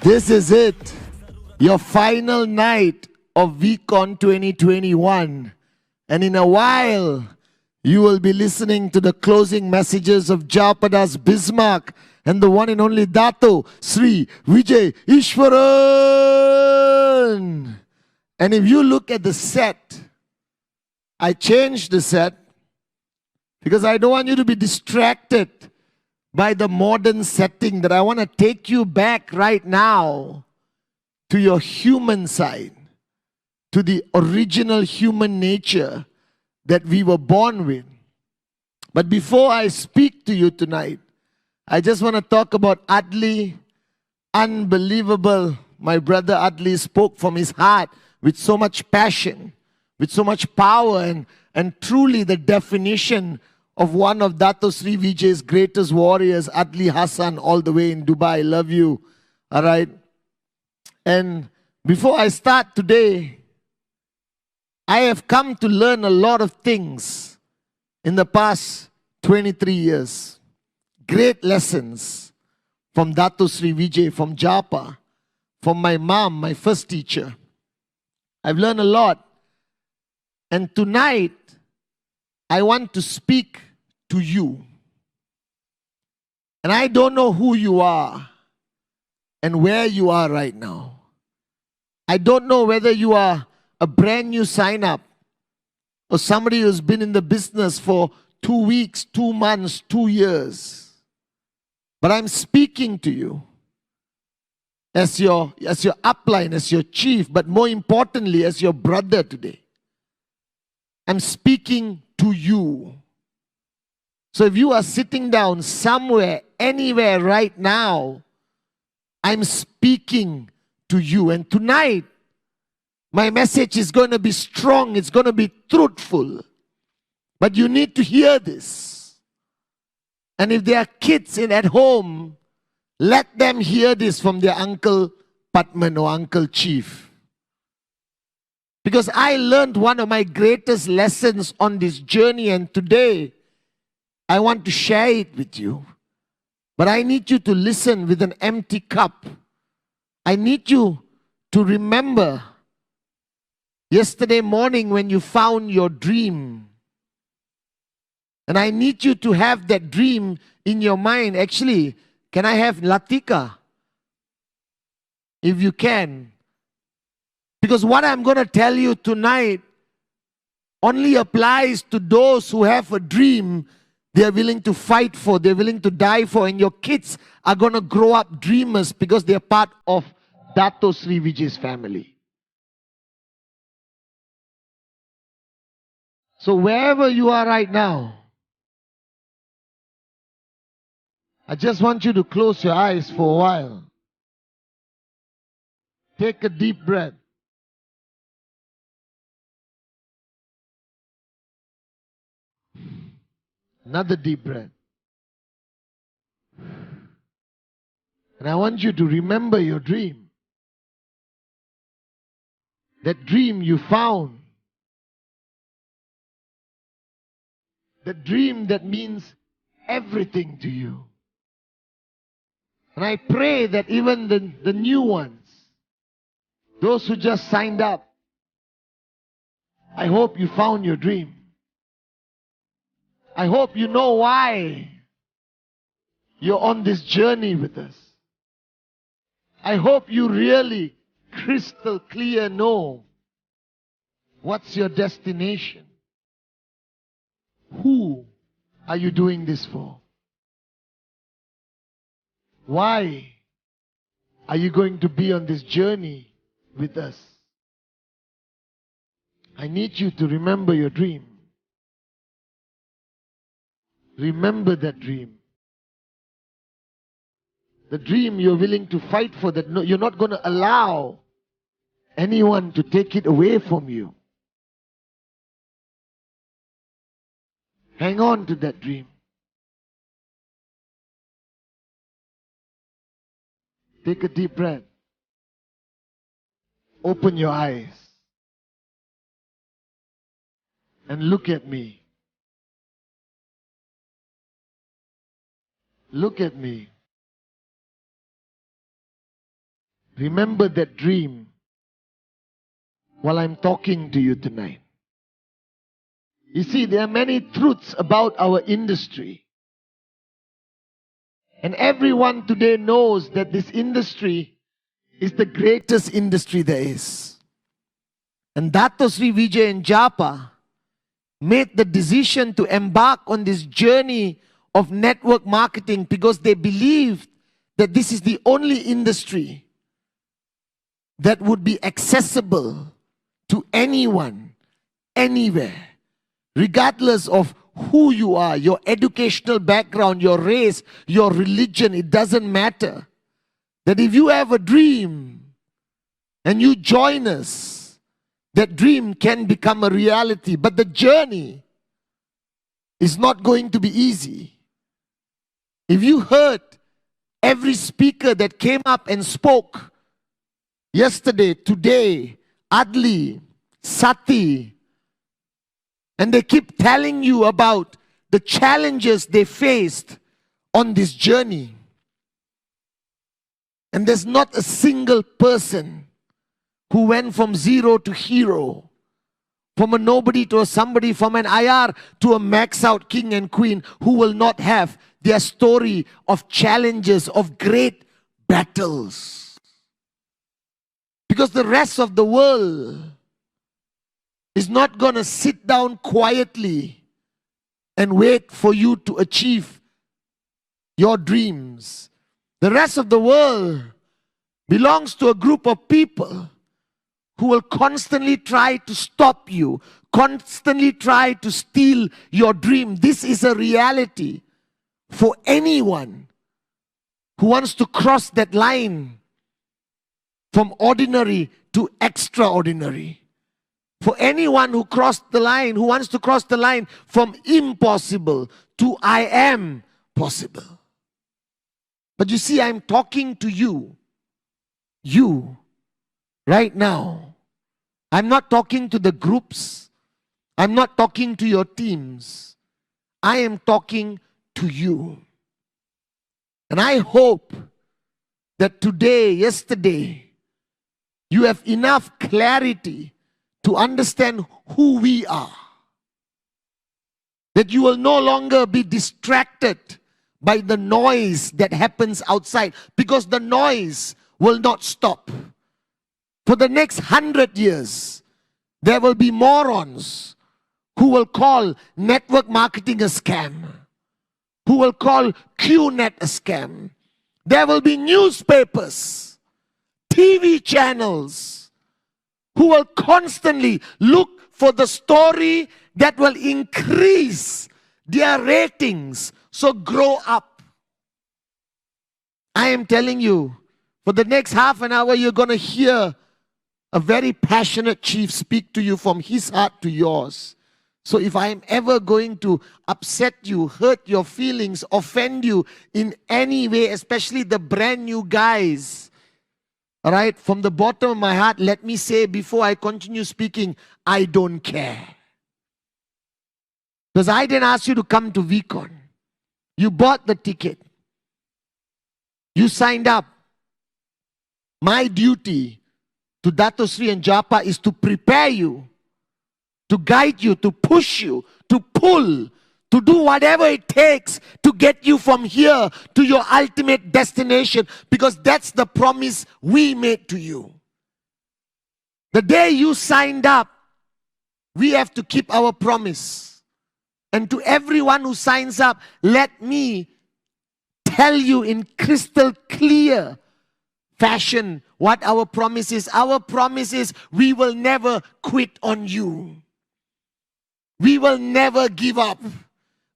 This is it. Your final night of VCon 2021. And in a while, you will be listening to the closing messages of Japadas Bismarck and the one and only Dato Sri Vijay Ishwaran. And if you look at the set, I changed the set because I don't want you to be distracted by the modern setting, that I want to take you back right now to your human side, to the original human nature that we were born with. But before I speak to you tonight, I just want to talk about Adli. Unbelievable. My brother Adli spoke from his heart with so much passion, with so much power, and truly the definition of one of Dato Sri Vijay's greatest warriors, Adli Hassan, all the way in Dubai. Love you. All right. And before I start today, I have come to learn a lot of things in the past 23 years. Great lessons from Dato Sri Vijay, from Japa, from my mom, my first teacher. I've learned a lot. And tonight, I want to speak to you. And I don't know who you are and where you are right now. I don't know whether you are a brand new sign-up or somebody who's been in the business for 2 weeks, 2 months, 2 years. But I'm speaking to you as your upline, as your chief, but more importantly, as your brother today. I'm speaking to you. So if you are sitting down somewhere, anywhere right now, I'm speaking to you. And tonight, my message is going to be strong. It's going to be truthful. But you need to hear this. And if there are kids at home, let them hear this from their Uncle Patman or Uncle Chief. Because I learned one of my greatest lessons on this journey, and today I want to share it with you. But I need you to listen with an empty cup. I need you to remember yesterday morning when you found your dream. And I need you to have that dream in your mind. Actually, can I have Latika? If you can. Because what I'm going to tell you tonight only applies to those who have a dream they're willing to fight for, they're willing to die for, and your kids are going to grow up dreamers because they're part of Dato Sri Vijay's family. So wherever you are right now, I just want you to close your eyes for a while. Take a deep breath. Another deep breath. And I want you to remember your dream. That dream you found. That dream that means everything to you. And I pray that even the new ones, those who just signed up, I hope you found your dream. I hope you know why you're on this journey with us. I hope you really crystal clear know what's your destination. Who are you doing this for? Why are you going to be on this journey with us? I need you to remember your dream. Remember that dream. The dream you're willing to fight for, that you're not going to allow anyone to take it away from you. Hang on to that dream. Take a deep breath. Open your eyes. And look at me. Look at me. remember that dream while I'm talking to you tonight. You see, there are many truths about our industry. And everyone today knows that this industry is the greatest industry there is. And Dato Sri Vijay and Japa made the decision to embark on this journey of network marketing because they believed that this is the only industry that would be accessible to anyone, anywhere, regardless of who you are, your educational background, your race, your religion, it doesn't matter. That if you have a dream and you join us, that dream can become a reality. But the journey is not going to be easy. If you heard every speaker that came up and spoke yesterday, today, Adli, Sati, and they keep telling you about the challenges they faced on this journey. And there's not a single person who went from zero to hero, from a nobody to a somebody, from an IR to a max out king and queen, who will not have their story of challenges, of great battles. Because the rest of the world is not going to sit down quietly and wait for you to achieve your dreams. The rest of the world belongs to a group of people who will constantly try to stop you, constantly try to steal your dream. This is a reality for anyone who wants to cross that line from ordinary to extraordinary. For anyone who crossed the line, who wants to cross the line from impossible to I am possible. But you see, I'm talking to you right now. I'm not talking to the groups. I'm not talking to your teams. I am talking to you. And I hope that today, yesterday, you have enough clarity to understand who we are. That you will no longer be distracted by the noise that happens outside, because the noise will not stop. For the next 100 years, there will be morons who will call network marketing a scam, who will call Qnet a scam. There will be newspapers, TV channels, who will constantly look for the story that will increase their ratings. So grow up. I am telling you, for the next half an hour, you're going to hear a very passionate chief speak to you from his heart to yours. So if I am ever going to upset you, hurt your feelings, offend you in any way, especially the brand new guys, all right, from the bottom of my heart, let me say before I continue speaking, I don't care. Because I didn't ask you to come to VCon. You bought the ticket. You signed up. My duty to Dato Sri and Japa is to prepare you, to guide you, to push you, to pull, to do whatever it takes to get you from here to your ultimate destination, because that's the promise we made to you. The day you signed up, we have to keep our promise. And to everyone who signs up, let me tell you in crystal clear fashion what our promise is. Our promise is we will never quit on you. We will never give up.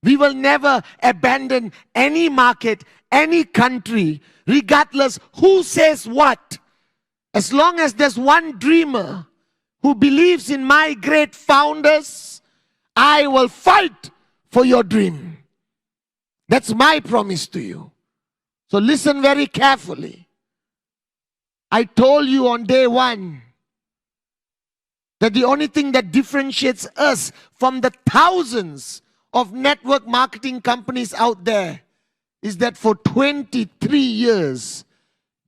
We will never abandon any market, any country, regardless who says what. As long as there's one dreamer who believes in my great founders, I will fight for your dream. That's my promise to you. So listen very carefully. I told you on day one that the only thing that differentiates us from the thousands of network marketing companies out there is that for 23 years,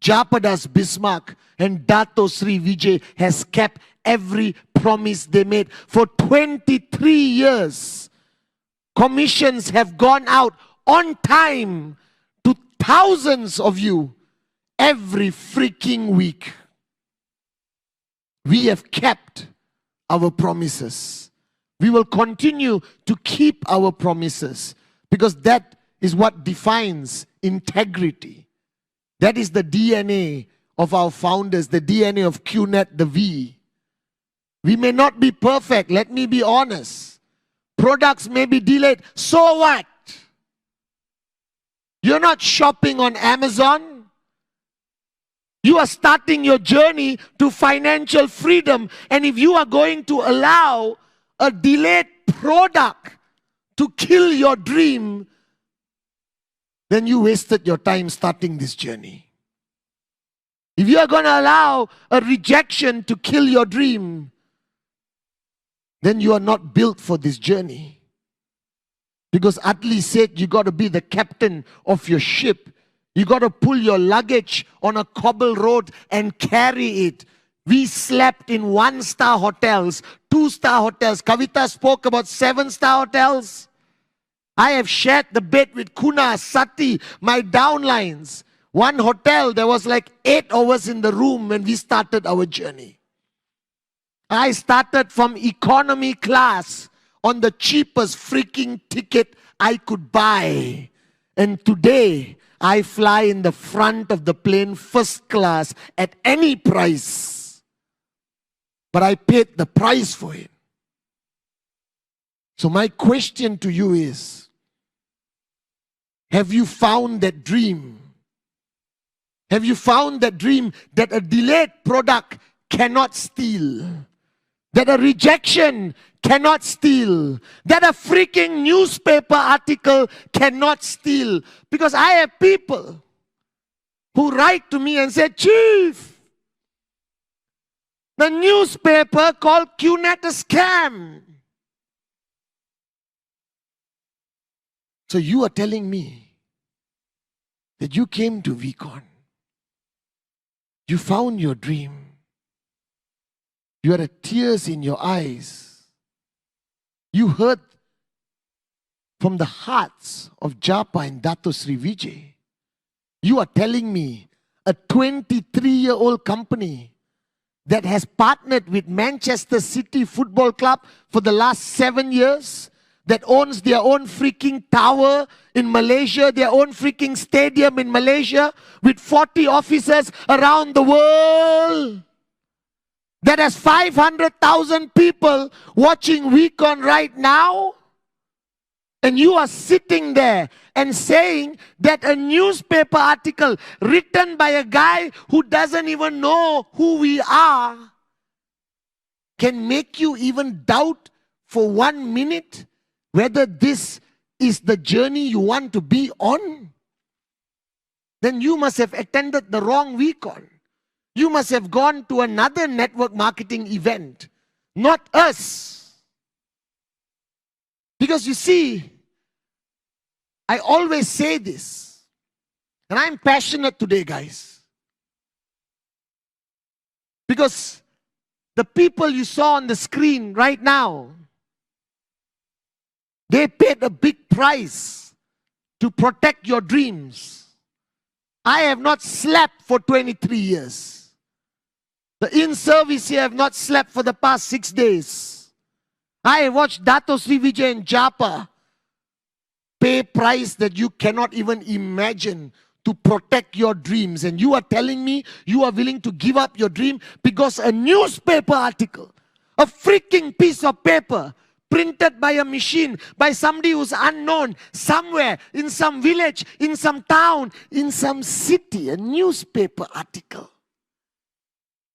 Japadas Bismarck and Dato Sri Vijay has kept every promise they made. For 23 years, commissions have gone out on time to thousands of you every freaking week. We have kept our promises. We will continue to keep our promises because that is what defines integrity. That is the DNA of our founders, the DNA of Qnet, the V. We may not be perfect, let me be honest. Products may be delayed. So what? You're not shopping on Amazon. You are starting your journey to financial freedom. And if you are going to allow a delayed product to kill your dream, then you wasted your time starting this journey. If you are going to allow a rejection to kill your dream, then you are not built for this journey. Because Atli said you got to be the captain of your ship. You got to pull your luggage on a cobble road and carry it. We slept in 1-star hotels, 2-star hotels. Kavita spoke about 7-star hotels. I have shared the bed with Kuna, Sati, my downlines. One hotel, there was like 8 of us in the room when we started our journey. I started from economy class on the cheapest freaking ticket I could buy. And today, I fly in the front of the plane first class at any price. But I paid the price for it. So my question to you is, have you found that dream? Have you found that dream that a delayed product cannot steal? That a rejection cannot steal? That a freaking newspaper article cannot steal? Because I have people who write to me and say, Chief, the newspaper called Qnet a scam. So you are telling me that you came to VCon. You found your dream. You had tears in your eyes. You heard from the hearts of Japa and Dato Sri Vijay. You are telling me a 23-year-old company that has partnered with Manchester City Football Club for the last 7 years, that owns their own freaking tower in Malaysia, their own freaking stadium in Malaysia, with 40 offices around the world, that has 500,000 people watching WeCon right now, and you are sitting there and saying that a newspaper article written by a guy who doesn't even know who we are can make you even doubt for 1 minute whether this is the journey you want to be on? Then you must have attended the wrong WeCon. You must have gone to another network marketing event, not us. Because you see, I always say this, and I'm passionate today, guys. Because the people you saw on the screen right now, they paid a big price to protect your dreams. I have not slept for 23 years. The in-service here have not slept for the past 6 days. I have watched Dato Sri Vijay and Japa pay price that you cannot even imagine to protect your dreams. And you are telling me you are willing to give up your dream because a newspaper article, a freaking piece of paper, printed by a machine, by somebody who's unknown, somewhere, in some village, in some town, in some city, a newspaper article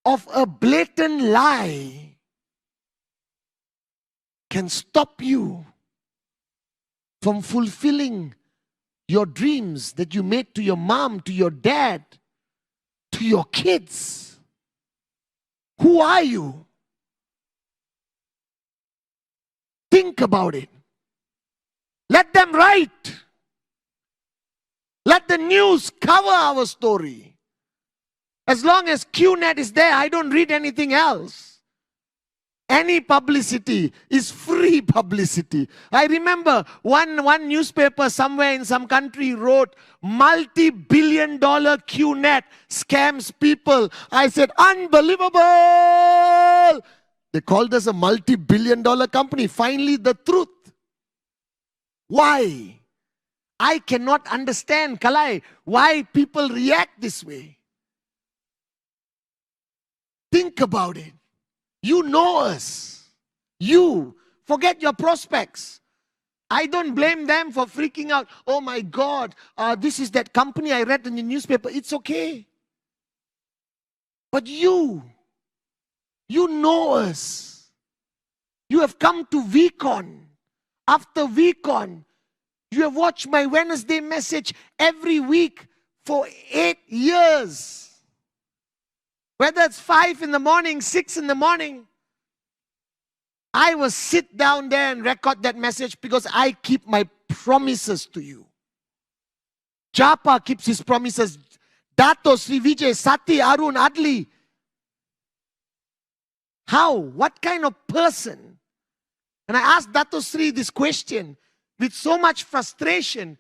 of a blatant lie can stop you from fulfilling your dreams that you made to your mom, to your dad, to your kids. Who are you? Think about it. Let them write. Let the news cover our story. As long as Qnet is there, I don't read anything else. Any publicity is free publicity. I remember one newspaper somewhere in some country wrote, multi-billion-dollar Qnet scams people. I said, unbelievable! They called us a multi-billion-dollar company. Finally, the truth. Why? I cannot understand, Kalai, why people react this way. Think about it. You know us. You. Forget your prospects. I don't blame them for freaking out. Oh my God, this is that company I read in the newspaper. It's okay. But you know us. You have come to VCon. After VCon, you have watched my Wednesday message every week for 8 years. Whether it's 5 in the morning, 6 in the morning, I will sit down there and record that message because I keep my promises to you. Japa keeps his promises. Dato, Sri Vijay, Sati, Arun, Adli. How? What kind of person? And I asked Dato Sri this question with so much frustration.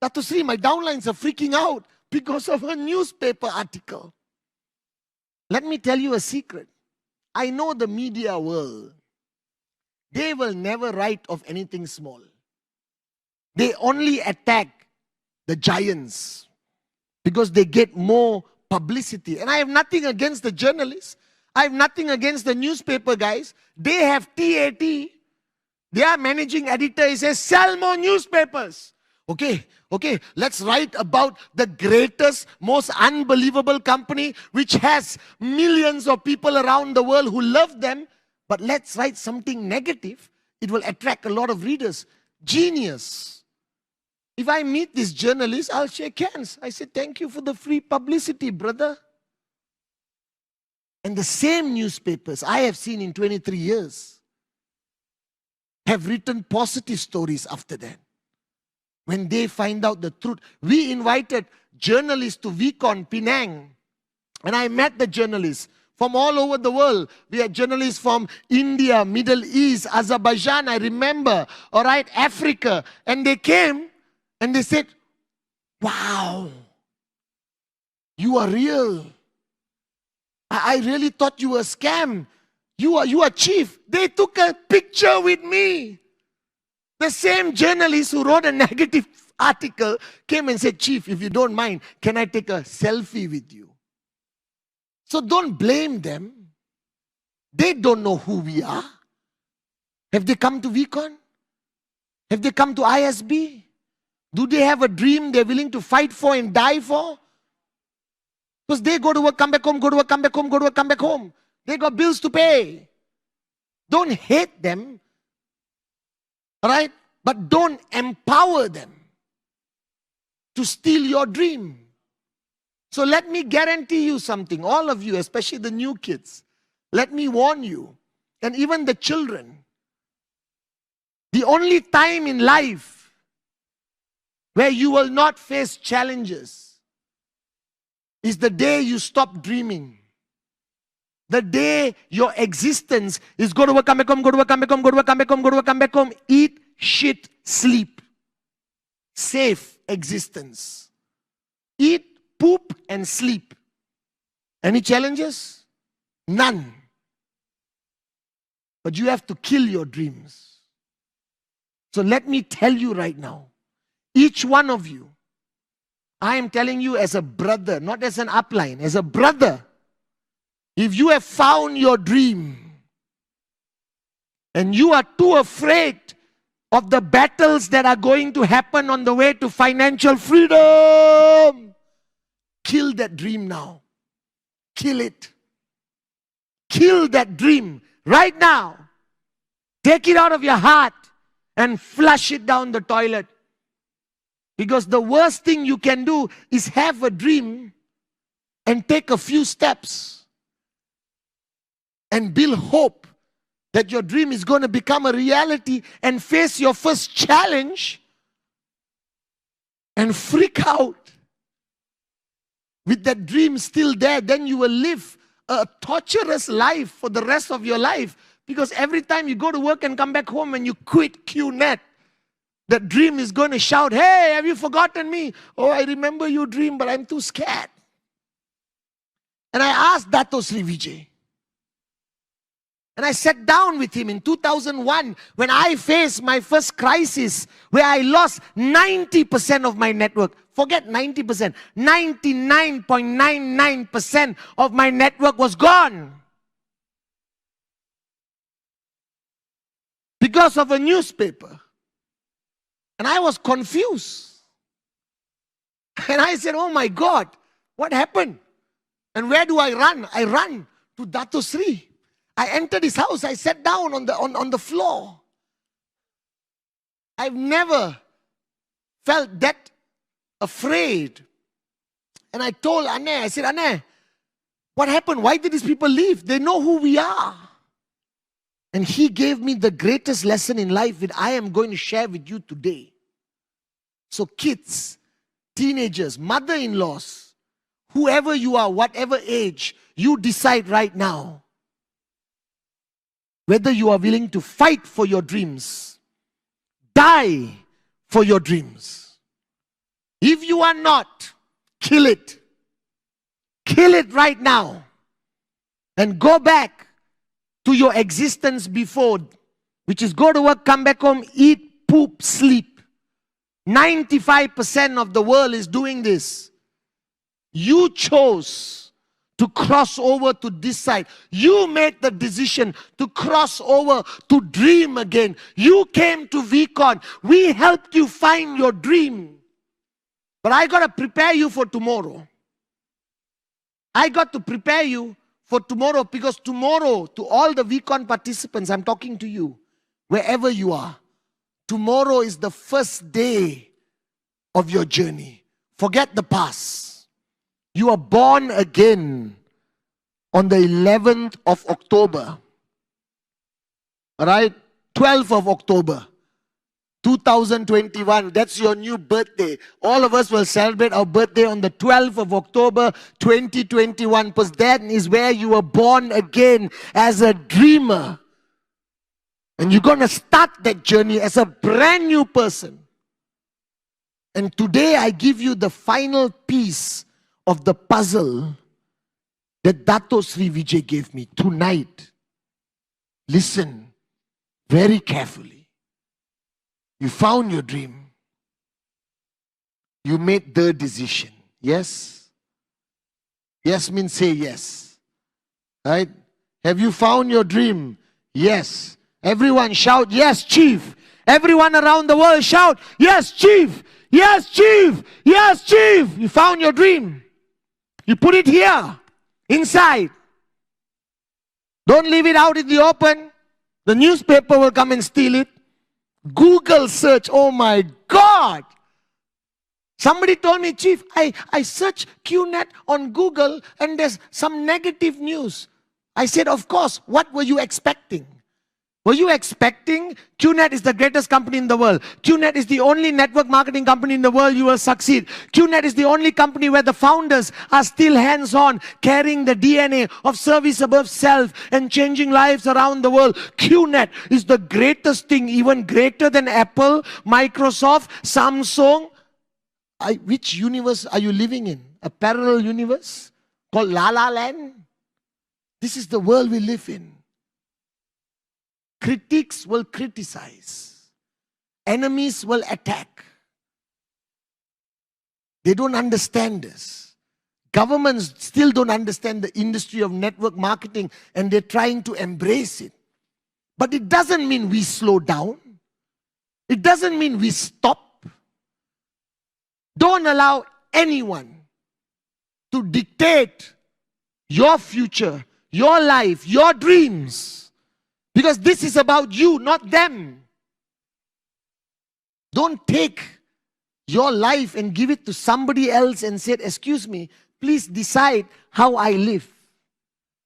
Dato Sri, my downlines are freaking out because of a newspaper article. Let me tell you a secret. I know the media world. They will never write of anything small. They only attack the giants because they get more publicity. And I have nothing against the journalists. I have nothing against the newspaper guys. They have TAT. Their managing editor says, sell more newspapers. Okay, let's write about the greatest, most unbelievable company which has millions of people around the world who love them. But let's write something negative. It will attract a lot of readers. Genius. If I meet this journalist, I'll shake hands. I say, thank you for the free publicity, brother. And the same newspapers I have seen in 23 years have written positive stories after that. When they find out the truth. We invited journalists to VCon, Penang. And I met the journalists from all over the world. We had journalists from India, Middle East, Azerbaijan, I remember. All right, Africa. And they came and they said, wow, you are real. I really thought you were a scam. You are chief. They took a picture with me. The same journalist who wrote a negative article came and said, Chief, if you don't mind, can I take a selfie with you? So don't blame them. They don't know who we are. Have they come to VCon? Have they come to ISB? Do they have a dream they're willing to fight for and die for? Because they go to work, come back home, go to work, come back home, go to work, come back home. They got bills to pay. Don't hate them. All right? But don't empower them to steal your dream. So let me guarantee you something, all of you, especially the new kids. Let me warn you, and even the children. The only time in life where you will not face challenges is the day you stop dreaming. The day your existence is go to work, come back home, go to work, come back home, go to work, come back home, go to work, come back home, eat, shit, sleep. Safe existence. Eat, poop, and sleep. Any challenges? None. But you have to kill your dreams. So let me tell you right now, each one of you, I am telling you as a brother, not as an upline, as a brother. If you have found your dream and you are too afraid of the battles that are going to happen on the way to financial freedom, kill that dream now. Kill it. Kill that dream right now. Take it out of your heart and flush it down the toilet. Because the worst thing you can do is have a dream and take a few steps and build hope that your dream is going to become a reality and face your first challenge and freak out. with that dream still there, then you will live a torturous life for the rest of your life. Because every time you go to work and come back home and you quit Qnet, that dream is going to shout, hey, have you forgotten me? Oh, I remember your dream, but I'm too scared. And I asked Dato Sri Vijay. And I sat down with him in 2001 when I faced my first crisis where I lost 90% of my network. Forget 90%. 99.99% of my network was gone. Because of a newspaper. And I was confused. And I said, oh my God, what happened? And where do I run? I run to Dato Sri. I entered his house. I sat down on the floor. I've never felt that afraid. And I told Ane, I said, Ane, what happened? Why did these people leave? They know who we are. And he gave me the greatest lesson in life that I am going to share with you today. So kids, teenagers, mother-in-laws, whoever you are, whatever age, you decide right now whether you are willing to fight for your dreams, die for your dreams. If you are not, kill it. Kill it right now. And go back to your existence before, which is go to work, come back home, eat, poop, sleep. 95% of the world is doing this. You chose to cross over to this side. You made the decision to cross over to dream again. You came to VCon. We helped you find your dream. But I got to prepare you for tomorrow. I got to prepare you for tomorrow, because tomorrow, to all the VCon participants, I'm talking to you, wherever you are. Tomorrow is the first day of your journey. Forget the past. You are born again on the 11th of October. Alright? 12th of October. 2021. That's your new birthday. All of us will celebrate our birthday on the 12th of October 2021. Because that is where you were born again as a dreamer. And you're going to start that journey as a brand new person. And today I give you the final piece of the puzzle that Dato Sri Vijay gave me tonight. Listen very carefully. You found your dream. You made the decision. Yes? Yes means say yes. Right? Have you found your dream? Yes. Everyone shout, yes, Chief. Everyone around the world shout, yes, Chief. Yes, Chief. Yes, Chief. You found your dream. You put it here, inside. Don't leave it out in the open. The newspaper will come and steal it. Google search, oh my God. Somebody told me, Chief, I searched Qnet on Google and there's some negative news. I said, of course, what were you expecting? Were you expecting Qnet is the greatest company in the world? Qnet is the only network marketing company in the world you will succeed. Qnet is the only company where the founders are still hands-on, carrying the DNA of service above self and changing lives around the world. Qnet is the greatest thing, even greater than Apple, Microsoft, Samsung. Which universe are you living in? A parallel universe called La La Land? This is the world we live in. Critics will criticize. Enemies will attack. They don't understand this. Governments still don't understand the industry of network marketing and they're trying to embrace it. But it doesn't mean we slow down. It doesn't mean we stop. Don't allow anyone to dictate your future, your life, your dreams. Because this is about you, not them. Don't take your life and give it to somebody else and say, excuse me, please decide how I live.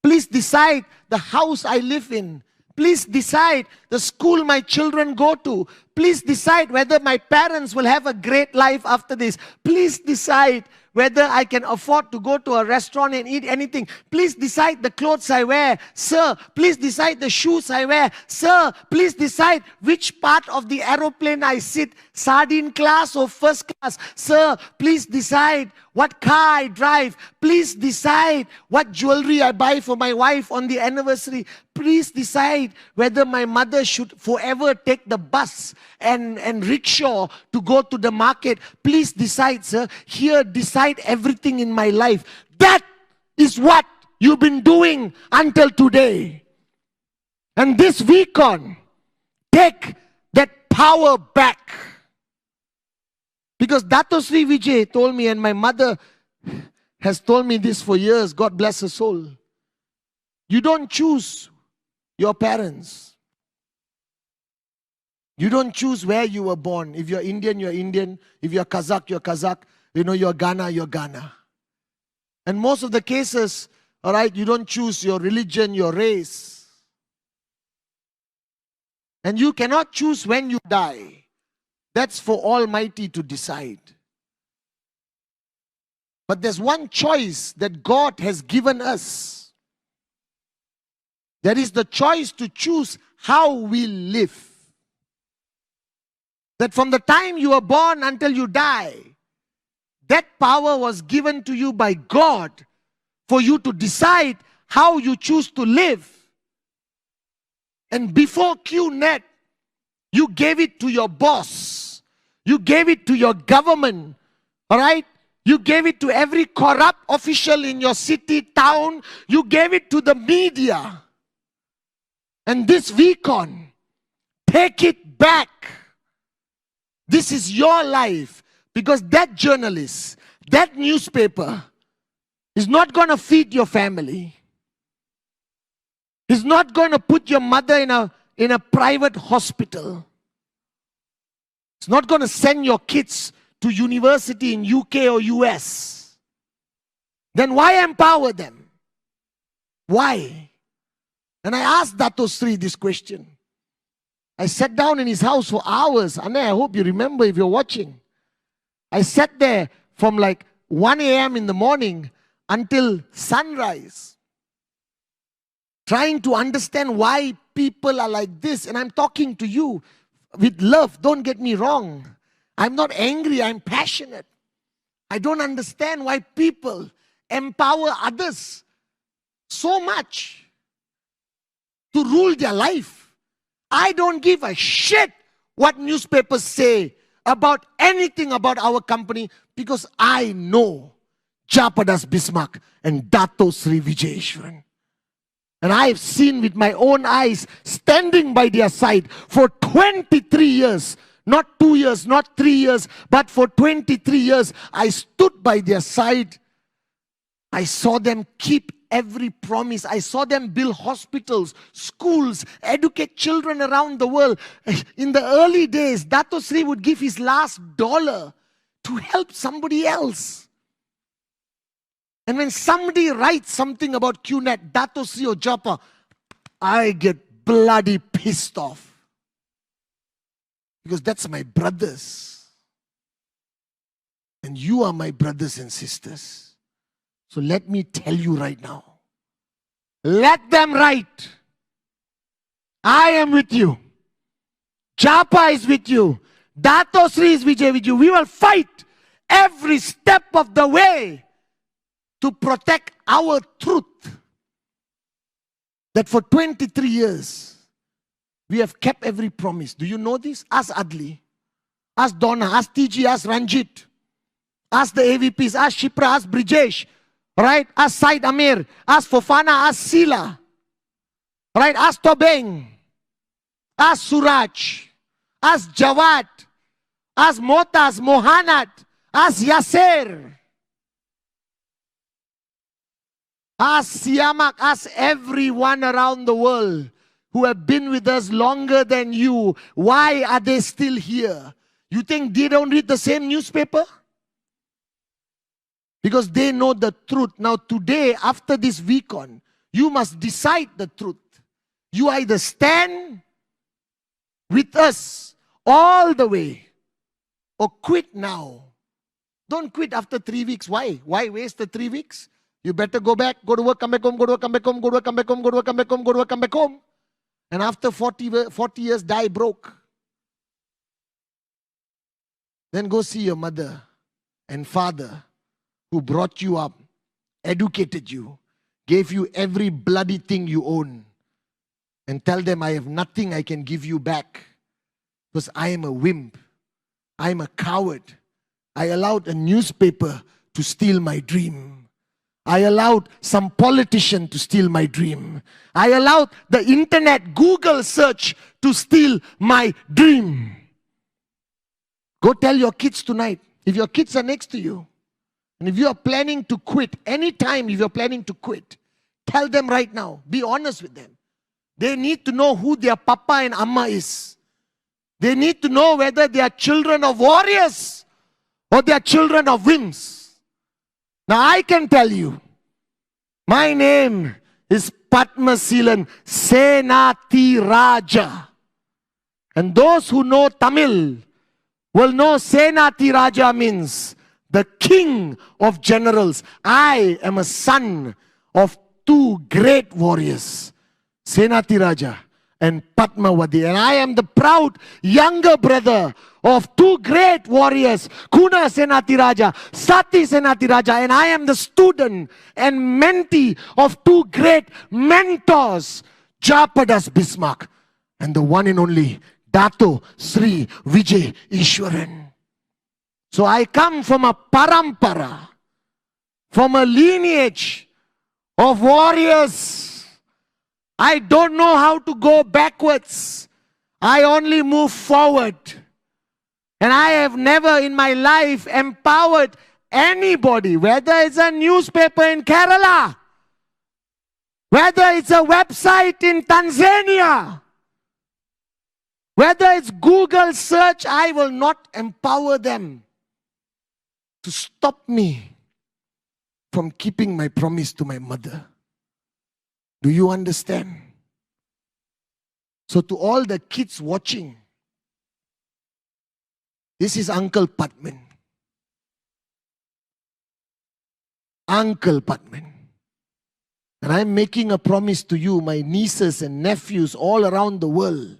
Please decide the house I live in. Please decide the school my children go to. Please decide whether my parents will have a great life after this. Please decide whether I can afford to go to a restaurant and eat anything. Please decide the clothes I wear. Sir, please decide the shoes I wear. Sir, please decide which part of the aeroplane I sit, sardine class or first class. Sir, please decide what car I drive. Please decide what jewelry I buy for my wife on the anniversary. Please decide whether my mother should forever take the bus and rickshaw to go to the market. Please decide, sir. Here, decide everything in my life. That is what you've been doing until today. And this week on, take that power back. Because Dato Sri Vijay told me, and my mother has told me this for years, God bless her soul. You don't choose your parents. You don't choose where you were born. If you're Indian, you're Indian. If you're Kazakh, you're Kazakh. You know, you're Ghana, you're Ghana. And most of the cases, all right, you don't choose your religion, your race. And you cannot choose when you die. That's for Almighty to decide. But there's one choice that God has given us. That is the choice to choose how we live. That from the time you are born until you die, that power was given to you by God for you to decide how you choose to live. And before Qnet, you gave it to your boss. You gave it to your government. All right? You gave it to every corrupt official in your city, town. You gave it to the media. And this week on, take it back. This is your life. Because that journalist, that newspaper is not going to feed your family. Is not going to put your mother in a private hospital. It's not going to send your kids to university in UK or US. Then why empower them? Why? And I asked Dato Sri this question. I sat down in his house for hours. Ane, I hope you remember if you're watching. I sat there from like 1 a.m. in the morning until sunrise, trying to understand why people are like this. And I'm talking to you with love, don't get me wrong. I'm not angry, I'm passionate. I don't understand why people empower others so much to rule their life. I don't give a shit what newspapers say about anything about our company because I know Japadas Bismarck and Dato Sri Vijayeshwaran. And I've seen with my own eyes, standing by their side for 23 years. Not 2 years, not 3 years, but for 23 years, I stood by their side. I saw them keep every promise. I saw them build hospitals, schools, educate children around the world. In the early days, Dato Sri would give his last dollar to help somebody else. And when somebody writes something about Qnet, Dato Sri or Japa, I get bloody pissed off. Because that's my brothers. And you are my brothers and sisters. So let me tell you right now. Let them write. I am with you. Japa is with you. Dato Sri is with you. We will fight every step of the way to protect our truth. That for 23 years, we have kept every promise. Do you know this? Ask Adli, ask Donna, ask TG, ask Ranjit, ask the AVPs, ask Shipra, ask Brijesh, right? Ask Said Amir, ask Fofana, ask Sila, right? Ask Tobeng, ask Suraj, ask Jawad, ask Motas, Mohanat, ask Yasser. Ask Siamak, ask everyone around the world who have been with us longer than you. Why are they still here? You think they don't read the same newspaper? Because they know the truth. Now today, after this week on, you must decide the truth. You either stand with us all the way or quit now Don't quit after 3 weeks. Why? Why waste the 3 weeks? You better go back, go to work, come back home, go to work, come back home, go to work, come back home, go to work, come back home, go to work, come back home. And after 40 years, die broke. Then go see your mother and father who brought you up, educated you, gave you every bloody thing you own, and tell them, I have nothing I can give you back because I am a wimp. I am a coward. I allowed a newspaper to steal my dream. I allowed some politician to steal my dream. I allowed the internet, Google search to steal my dream. Go tell your kids tonight, if your kids are next to you, and if you are planning to quit, anytime if you're planning to quit, tell them right now, be honest with them. They need to know who their papa and amma is. They need to know whether they are children of warriors or they are children of wimps. Now I can tell you, my name is Padmasilan Senati Raja. And those who know Tamil will know Senati Raja means the king of generals. I am a son of two great warriors, Senati Raja and Padmawati. And I am the proud younger brother of two great warriors, Kuna Senati Raja, Sati Senati Raja. And I am the student and mentee of two great mentors, Japadas Bismarck and the one and only Dato Sri Vijay Ishwaran. So I come from a parampara, from a lineage of warriors. I don't know how to go backwards. I only move forward. And I have never in my life empowered anybody, whether it's a newspaper in Kerala, whether it's a website in Tanzania, whether it's Google search, I will not empower them to stop me from keeping my promise to my mother. Do you understand? So to all the kids watching, this is Uncle Padman. Uncle Padman. And I'm making a promise to you, my nieces and nephews all around the world.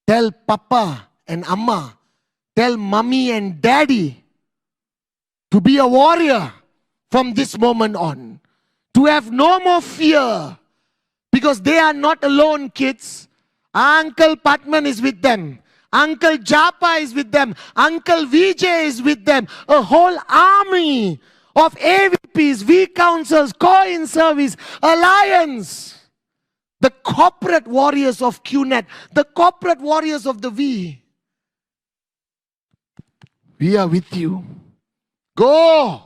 Tell Papa and Amma, tell Mummy and Daddy to be a warrior from this moment on. To have no more fear. Because they are not alone, kids. Uncle Padman is with them. Uncle Japa is with them. Uncle Vijay is with them. A whole army of AVPs, V-Councils, Co-in Service, Alliance. The corporate warriors of Qnet. The corporate warriors of the V. We are with you. Go.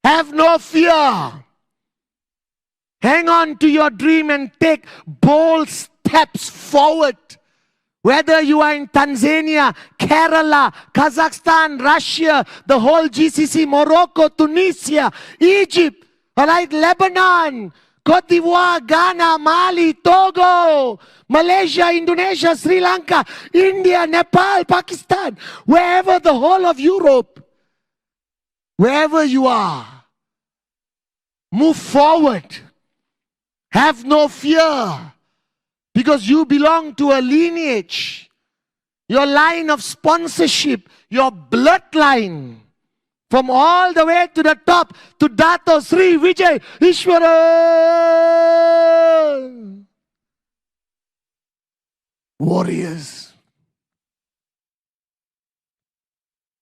Have no fear. Hang on to your dream and take bold steps forward. Whether you are in Tanzania, Kerala, Kazakhstan, Russia, the whole GCC, Morocco, Tunisia, Egypt, all right, Lebanon, Cote d'Ivoire, Ghana, Mali, Togo, Malaysia, Indonesia, Sri Lanka, India, Nepal, Pakistan, wherever, the whole of Europe, wherever you are, move forward. Have no fear, because you belong to a lineage, your line of sponsorship, your bloodline, from all the way to the top, to Dato Sri Vijay Ishwaran. Warriors.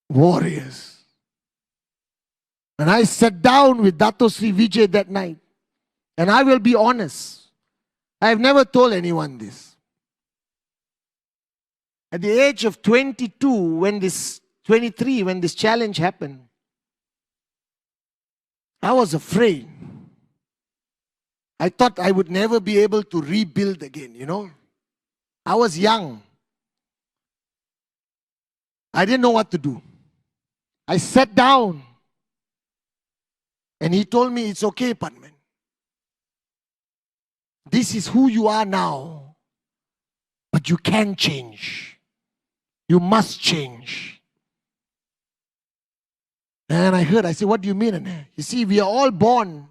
Warriors. And I sat down with Dato Sri Vijay that night. And I will be honest, I have never told anyone this. At the age of 22, when this 23, when this challenge happened, I was afraid. I thought I would never be able to rebuild again, you know. I was young. I didn't know what to do. I sat down and he told me, it's okay, Padman. This is who you are now. But you can change. You must change. And I said, what do you mean? You see, we are all born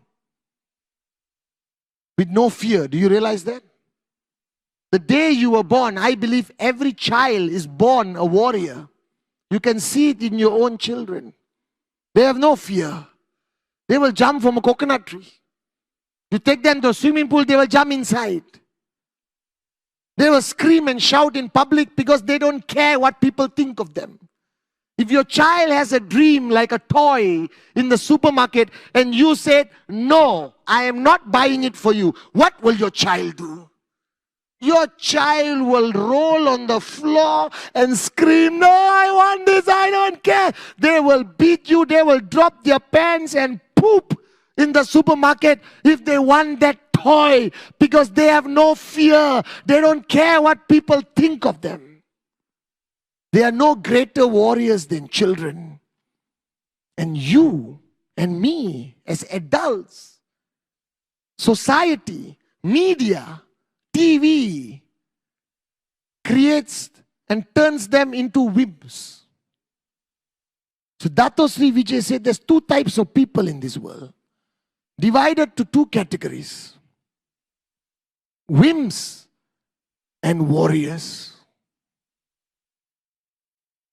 with no fear. Do you realize that? The day you were born, I believe every child is born a warrior. You can see it in your own children. They have no fear. They will jump from a coconut tree. You take them to a swimming pool, they will jump inside. They will scream and shout in public because they don't care what people think of them. If your child has a dream like a toy in the supermarket and you said, no, I am not buying it for you, what will your child do? Your child will roll on the floor and scream, no, I want this, I don't care. They will beat you, they will drop their pants and poop in the supermarket if they want that toy because they have no fear. They don't care what people think of them. They are no greater warriors than children. And you and me as adults, society, media, TV creates and turns them into WIMPs. So Dato Sri Vijay said there's two types of people in this world, divided to two categories: WIMPs and warriors.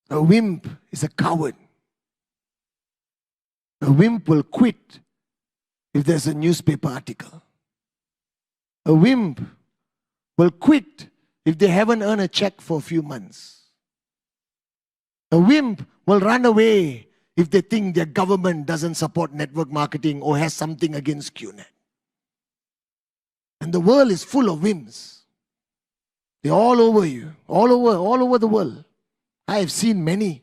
A WIMP is a coward. A WIMP will quit if there's a newspaper article. A WIMP will quit if they haven't earned a check for a few months. A WIMP will run away if they think their government doesn't support network marketing or has something against Qnet. And the world is full of WIMPs. They're all over you, all over the world. I have seen many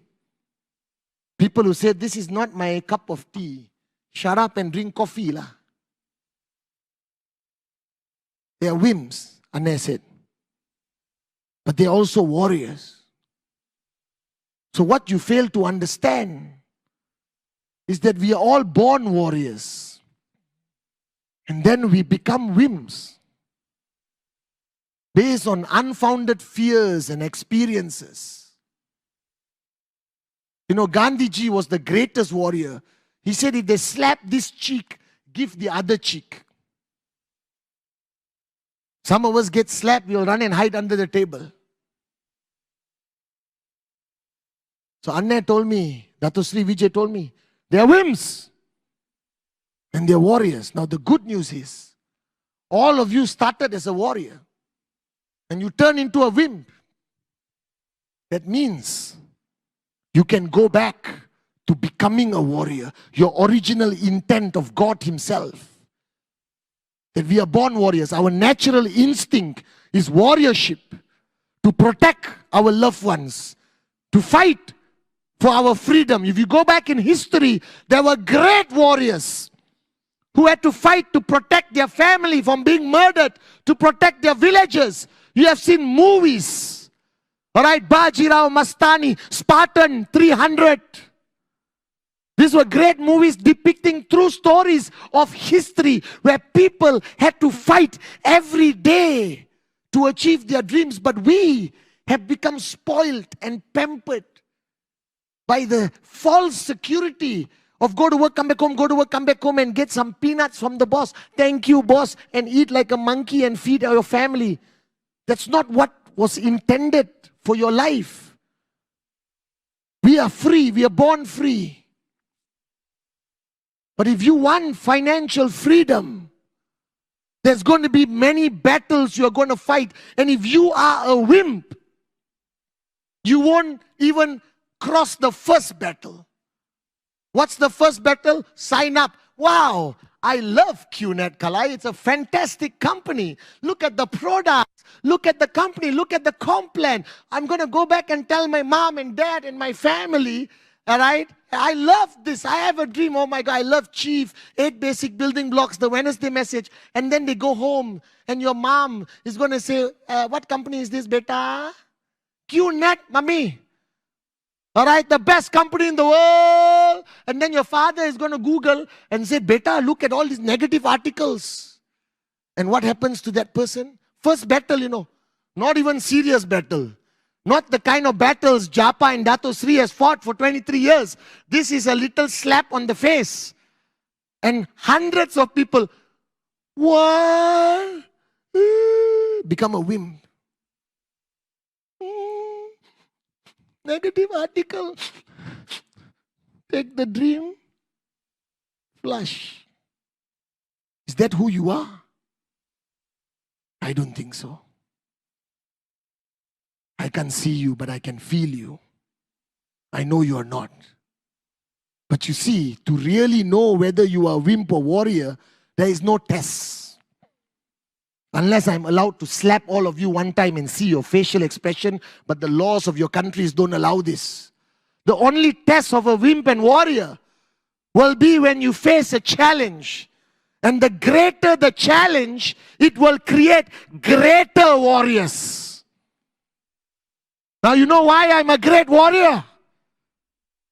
people who say, this is not my cup of tea. Shut up and drink coffee, lah. They are WIMPs, Anna said. But they are also warriors. So what you fail to understand is that we are all born warriors. And then we become WIMPs based on unfounded fears and experiences. You know, Gandhiji was the greatest warrior. He said, if they slap this cheek, give the other cheek. Some of us get slapped, we'll run and hide under the table. So Anna told me, Dato Sri Vijay told me, they are WIMPs and they are warriors. Now the good news is, all of you started as a warrior and you turn into a WIMP. That means you can go back to becoming a warrior, your original intent of God Himself. That we are born warriors. Our natural instinct is warriorship, to protect our loved ones, to fight for our freedom. If you go back in history, there were great warriors who had to fight to protect their family from being murdered, to protect their villages. You have seen movies. Alright, Bajirao Mastani, Spartan 300. These were great movies depicting true stories of history where people had to fight every day to achieve their dreams. But we have become spoiled and pampered by the false security of go to work, come back home, go to work, come back home and get some peanuts from the boss. Thank you, boss, and eat like a monkey and feed your family. That's not what was intended for your life. We are free. We are born free. But if you want financial freedom, there's going to be many battles you're going to fight. And if you are a WIMP, you won't even cross the first battle. What's the first battle? Sign up. Wow, I love Qnet, Kalai. It's a fantastic company. Look at the products. Look at the company. Look at the comp plan. I'm going to go back and tell my mom and dad and my family. All right? I love this. I have a dream. Oh my God, I love Chief. 8 basic building blocks, the Wednesday message. And then they go home and your mom is going to say, what company is this, beta? Qnet, mommy. All right, the best company in the world. And then your father is going to Google and say, beta, look at all these negative articles. And what happens to that person? First battle, you know, not even serious battle. Not the kind of battles Japa and Dato Sri has fought for 23 years. This is a little slap on the face. And hundreds of people, what? Become a WIMP. Negative article. Take the dream. Flush. Is that who you are? I don't think so. I can see you, but I can feel you. I know you are not. But you see, to really know whether you are WIMP or warrior, there is no test. Unless I'm allowed to slap all of you one time and see your facial expression, but the laws of your countries don't allow this. The only test of a WIMP and warrior will be when you face a challenge. And the greater the challenge, it will create greater warriors. Now you know why I'm a great warrior?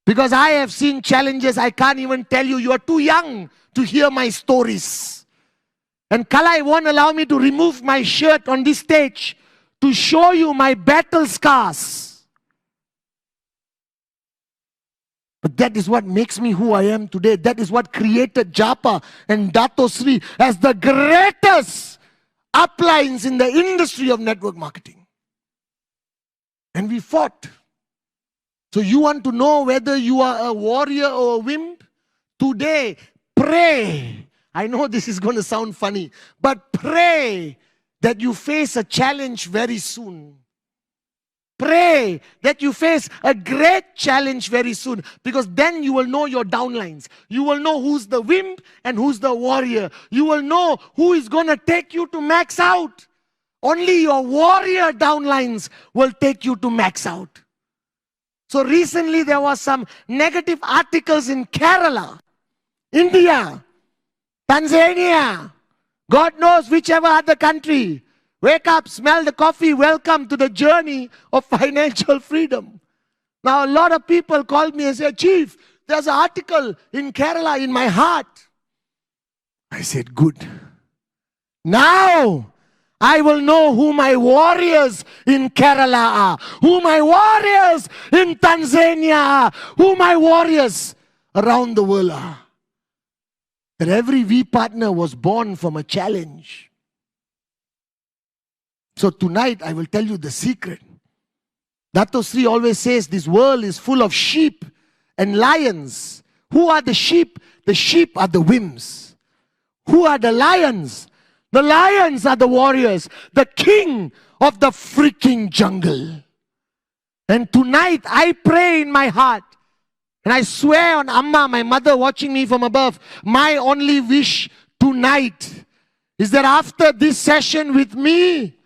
Because I have seen challenges I can't even tell you. You are too young to hear my stories. And Kalai won't allow me to remove my shirt on this stage to show you my battle scars. But that is what makes me who I am today. That is what created Japa and Dato Sri as the greatest uplines in the industry of network marketing. And we fought. So you want to know whether you are a warrior or a WIMP? Today, pray. I know this is going to sound funny, but pray that you face a challenge very soon. Pray that you face a great challenge very soon, because then you will know your downlines. You will know who's the WIMP and who's the warrior. You will know who is going to take you to max out. Only your warrior downlines will take you to max out. So recently there was some negative articles in Kerala, India, Tanzania, God knows whichever other country. Wake up, smell the coffee, welcome to the journey of financial freedom. Now a lot of people called me and said, Chief, there's an article in Kerala in my heart. I said, good. Now I will know who my warriors in Kerala are, who my warriors in Tanzania are, who my warriors around the world are. That every V partner was born from a challenge. So tonight I will tell you the secret. Dato Sri always says this world is full of sheep and lions. Who are the sheep? The sheep are the WIMPs. Who are the lions? The lions are the warriors. The king of the freaking jungle. And tonight I pray in my heart, and I swear on Amma, my mother watching me from above, my only wish tonight is that after this session with me,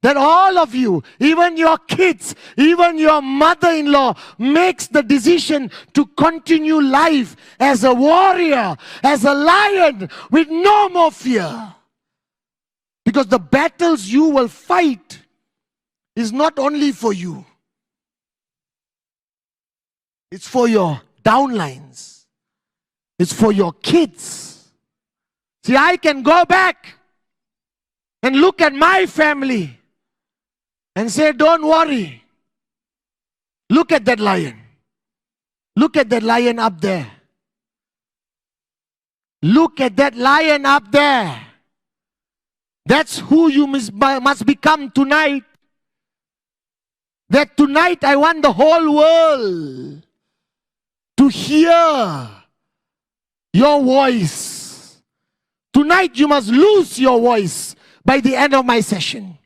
that all of you, even your kids, even your mother-in-law, makes the decision to continue life as a warrior, as a lion, with no more fear. Because the battles you will fight is not only for you. It's for your downlines. It's for your kids. See, I can go back and look at my family and say, don't worry. Look at that lion. Look at that lion up there. Look at that lion up there. That's who you must become tonight. That tonight I want the whole world to hear your voice. Tonight you must lose your voice by the end of my session.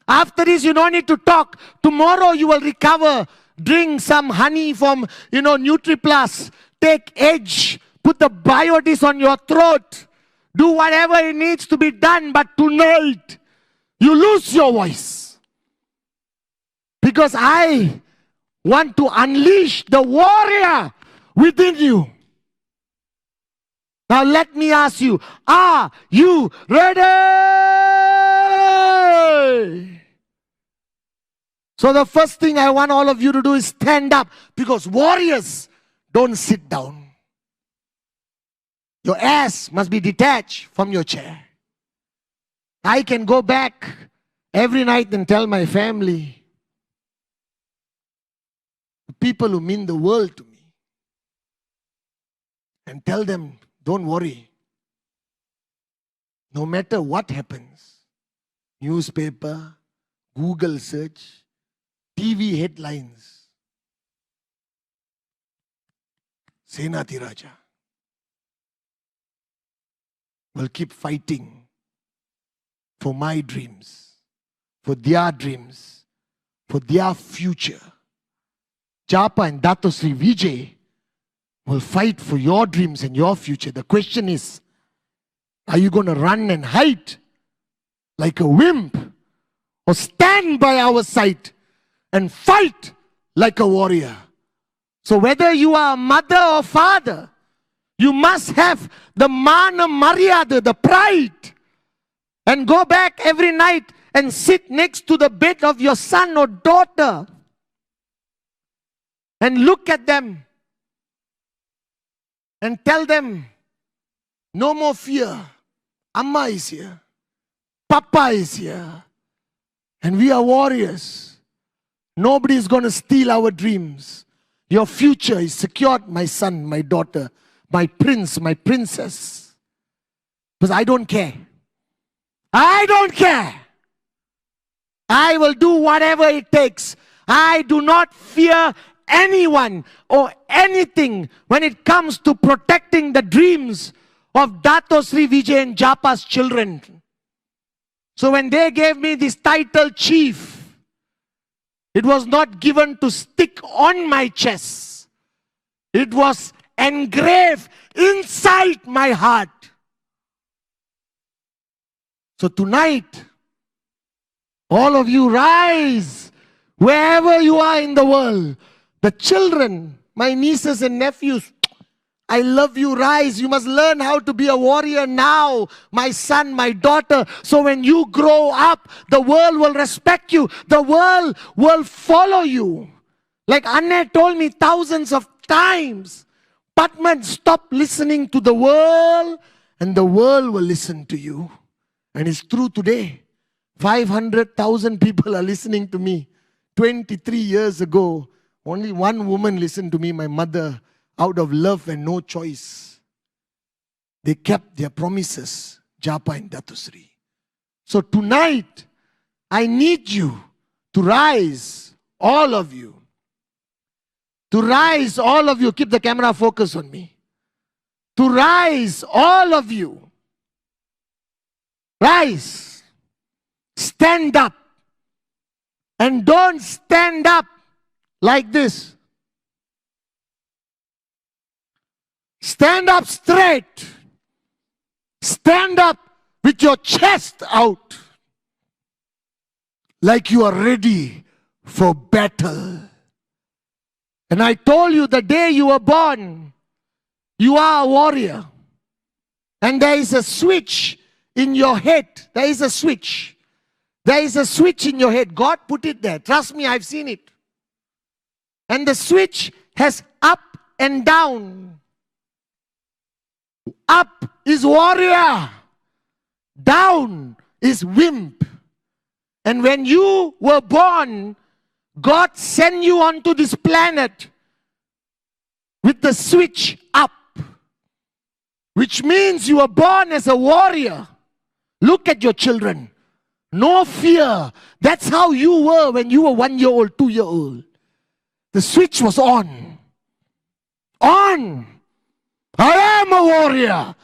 After this, you don't need to talk. Tomorrow you will recover. Drink some honey from, NutriPlus. Take Edge. Put the Biodis on your throat. Do whatever it needs to be done. But tonight, you lose your voice. Because I want to unleash the warrior within you. Now let me ask you, are you ready? So the first thing I want all of you to do is stand up, because warriors don't sit down. Your ass must be detached from your chair. I can go back every night and tell my family, people who mean the world to me, and tell them, don't worry. No matter what happens, newspaper, Google search, TV headlines, Senati Raja will keep fighting for my dreams, for their dreams, for their future. Japa and Dato Sri Vijay will fight for your dreams and your future. The question is, are you going to run and hide like a wimp, or stand by our side and fight like a warrior? So whether you are a mother or father, you must have the mana maryada, the pride, and go back every night and sit next to the bed of your son or daughter and look at them and tell them, no more fear. Amma is here. Papa is here. And we are warriors. Nobody is going to steal our dreams. Your future is secured, my son, my daughter, my prince, my princess. Because I don't care. I don't care. I will do whatever it takes. I do not fear anyone or anything when it comes to protecting the dreams of Dato Sri Vijay and Japa's children. So when they gave me this title chief, it was not given to stick on my chest. It was engraved inside my heart. So tonight, all of you rise, wherever you are in the world. The children, my nieces and nephews, I love you, rise. You must learn how to be a warrior now, my son, my daughter. So when you grow up, the world will respect you. The world will follow you. Like Anne told me thousands of times, Patman, stop listening to the world and the world will listen to you. And it's true today. 500,000 people are listening to me. 23 years ago, only one woman listened to me, my mother, out of love and no choice. They kept their promises, Japa and Dato Sri. So tonight, I need you to rise, all of you. To rise, all of you. Keep the camera focus on me. To rise, all of you. Rise. Stand up. And don't stand up like this. Stand up straight. Stand up with your chest out. Like you are ready for battle. And I told you the day you were born, you are a warrior. And there is a switch in your head. There is a switch. There is a switch in your head. God put it there. Trust me, I've seen it. And the switch has up and down. Up is warrior. Down is wimp. And when you were born, God sent you onto this planet with the switch up. Which means you were born as a warrior. Look at your children. No fear. That's how you were when you were 1 year old, 2 year old. The switch was on. On. I am a warrior.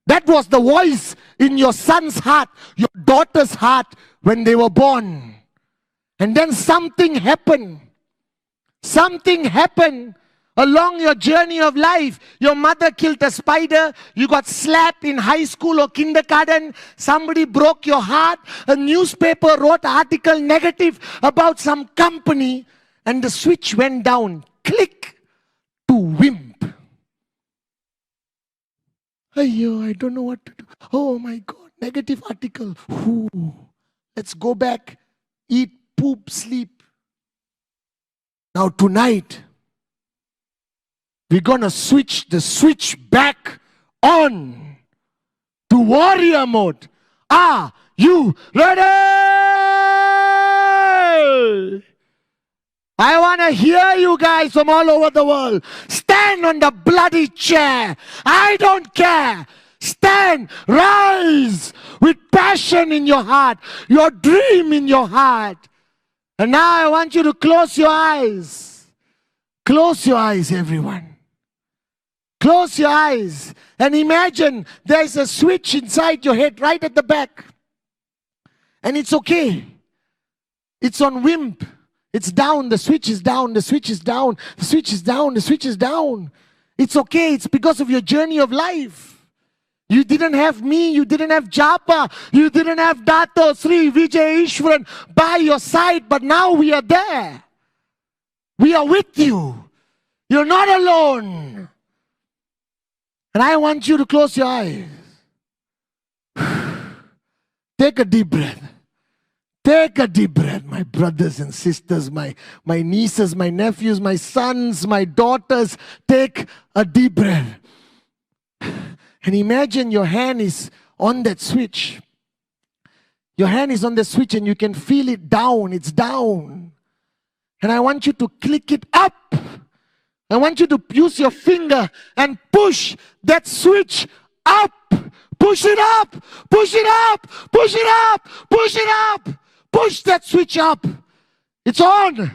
That was the voice in your son's heart, your daughter's heart when they were born. And then something happened. Something happened along your journey of life. Your mother killed a spider. You got slapped in high school or kindergarten. Somebody broke your heart. A newspaper wrote an article negative about some company. And the switch went down. Click to WIMP. Ayyo, I don't know what to do. Oh my God, negative article. Ooh. Let's go back, eat, poop, sleep. Now tonight, we're going to switch the switch back on to warrior mode. Are you ready? I want to hear you guys from all over the world. Stand on the bloody chair. I don't care. Stand, rise with passion in your heart, your dream in your heart. And now I want you to close your eyes. Close your eyes, everyone. Close your eyes and imagine there's a switch inside your head right at the back. And it's okay. It's on WIMP. It's down, the switch is down, the switch is down, the switch is down, the switch is down. It's okay, it's because of your journey of life. You didn't have me, you didn't have Japa, you didn't have Dato, Sri, Vijay, Ishwaran by your side, but now we are there. We are with you. You're not alone. And I want you to close your eyes. Take a deep breath. Take a deep breath, my brothers and sisters, my nieces, my nephews, my sons, my daughters. Take a deep breath. And imagine your hand is on that switch. Your hand is on the switch and you can feel it down. It's down. And I want you to click it up. I want you to use your finger and push that switch up. Push it up. Push it up. Push it up. Push it up. Push that switch up. It's on.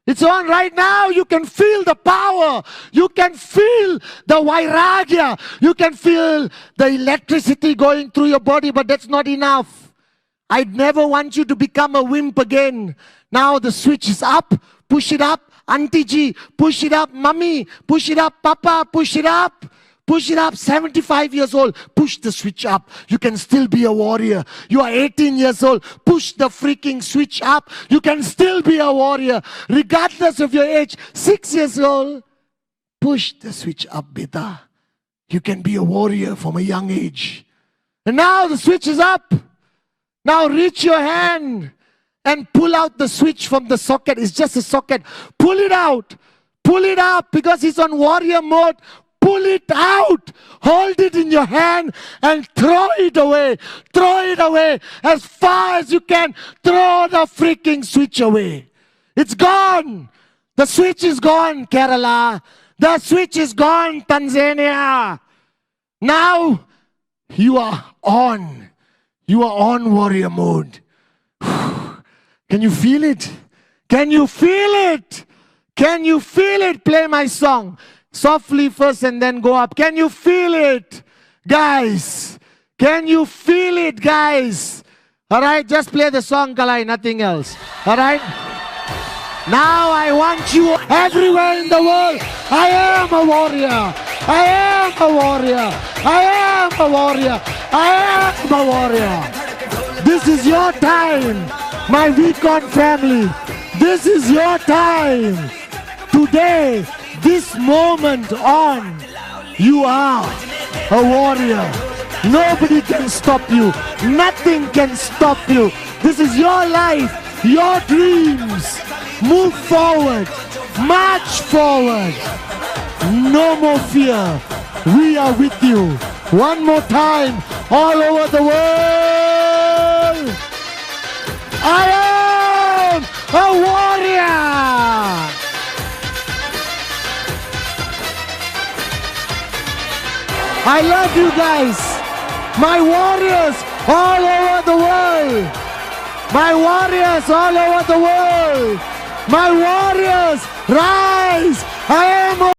It's on right now. You can feel the power. You can feel the vairagya. You can feel the electricity going through your body, but that's not enough. I'd never want you to become a WIMP again. Now the switch is up. Push it up. Auntie Ji, push it up. Mummy, push it up. Papa, push it up. Push it up. 75 years old. Push the switch up. You can still be a warrior. You are 18 years old. Push the freaking switch up. You can still be a warrior. Regardless of your age. 6 years old. Push the switch up, beta. You can be a warrior from a young age. And now the switch is up. Now reach your hand and pull out the switch from the socket. It's just a socket. Pull it out. Pull it up because it's on warrior mode. Pull it out. Hold it in your hand and throw it away. Throw it away as far as you can. Throw the freaking switch away. It's gone. The switch is gone, Kerala. The switch is gone, Tanzania. Now you are on. You are on warrior mode. Can you feel it? Can you feel it? Can you feel it? Play my song. Softly first and then go up. Can you feel it? Guys. Can you feel it, guys? Alright, just play the song, Kalai, nothing else. Alright? Now I want you everywhere in the world. I am a warrior. I am a warrior. I am a warrior. I am a warrior. This is your time, my Weekon family. This is your time. Today, this moment on, you are a warrior. Nobody can stop you. Nothing can stop you. This is your life, your dreams. Move forward. March forward. No more fear. We are with you. One more time, all over the world. I am a warrior. I love you guys. My warriors all over the world. My warriors all over the world. My warriors, rise. I am a